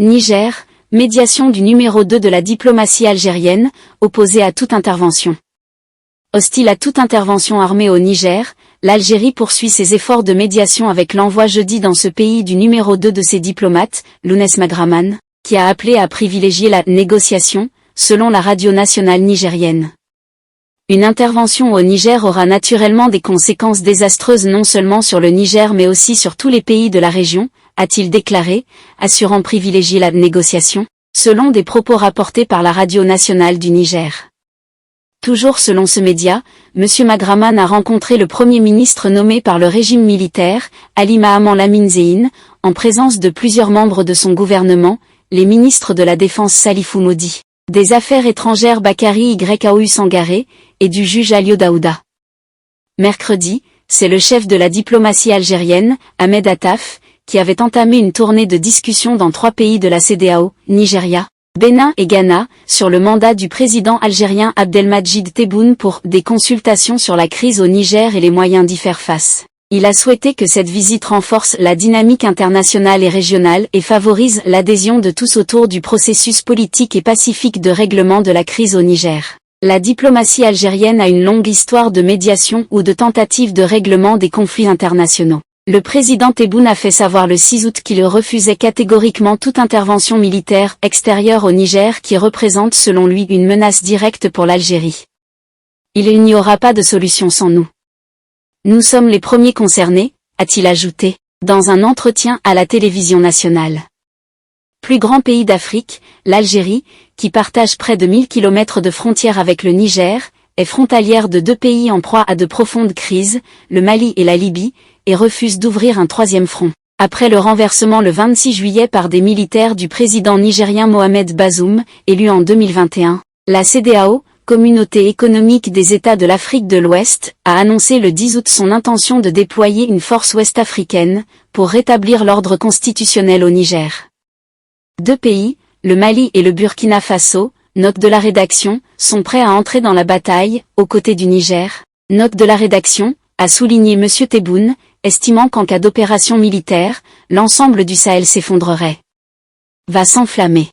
Niger, médiation du numéro 2 de la diplomatie algérienne, opposé à toute intervention. Hostile à toute intervention armée au Niger, l'Algérie poursuit ses efforts de médiation avec l'envoi jeudi dans ce pays du numéro 2 de ses diplomates, Lounès Magraman, qui a appelé à privilégier la négociation, selon la radio nationale nigérienne. Une intervention au Niger aura naturellement des conséquences désastreuses non seulement sur le Niger mais aussi sur tous les pays de la région, a-t-il déclaré, assurant privilégier la négociation, selon des propos rapportés par la radio nationale du Niger. Toujours selon ce média, M. Magraman a rencontré le Premier ministre nommé par le régime militaire, Ali Mahaman Lamine Zeine, en présence de plusieurs membres de son gouvernement, les ministres de la Défense Salifou Modi, des Affaires étrangères Bakary Yaou Sangaré, et du juge Alio Daouda. Mercredi, c'est le chef de la diplomatie algérienne, Ahmed Attaf, qui avait entamé une tournée de discussions dans 3 pays de la CEDEAO, Nigeria, Bénin et Ghana, sur le mandat du président algérien Abdelmadjid Tebboune pour des consultations sur la crise au Niger et les moyens d'y faire face. Il a souhaité que cette visite renforce la dynamique internationale et régionale et favorise l'adhésion de tous autour du processus politique et pacifique de règlement de la crise au Niger. La diplomatie algérienne a une longue histoire de médiation ou de tentative de règlement des conflits internationaux. Le président Tebboune a fait savoir le 6 août qu'il refusait catégoriquement toute intervention militaire extérieure au Niger qui représente selon lui une menace directe pour l'Algérie. Il n'y aura pas de solution sans nous. Nous sommes les premiers concernés, a-t-il ajouté, dans un entretien à la télévision nationale. Plus grand pays d'Afrique, l'Algérie, qui partage près de 1000 km de frontière avec le Niger, est frontalière de 2 pays en proie à de profondes crises, le Mali et la Libye, et refuse d'ouvrir un 3e front. Après le renversement le 26 juillet par des militaires du président nigérien Mohamed Bazoum, élu en 2021, la CEDEAO, Communauté économique des États de l'Afrique de l'Ouest, a annoncé le 10 août son intention de déployer une force ouest-africaine, pour rétablir l'ordre constitutionnel au Niger. 2 pays, le Mali et le Burkina Faso, note de la rédaction, sont prêts à entrer dans la bataille, aux côtés du Niger. Note de la rédaction, a souligné M. Tebboune, estimant qu'en cas d'opération militaire, l'ensemble du Sahel s'effondrerait. Va s'enflammer.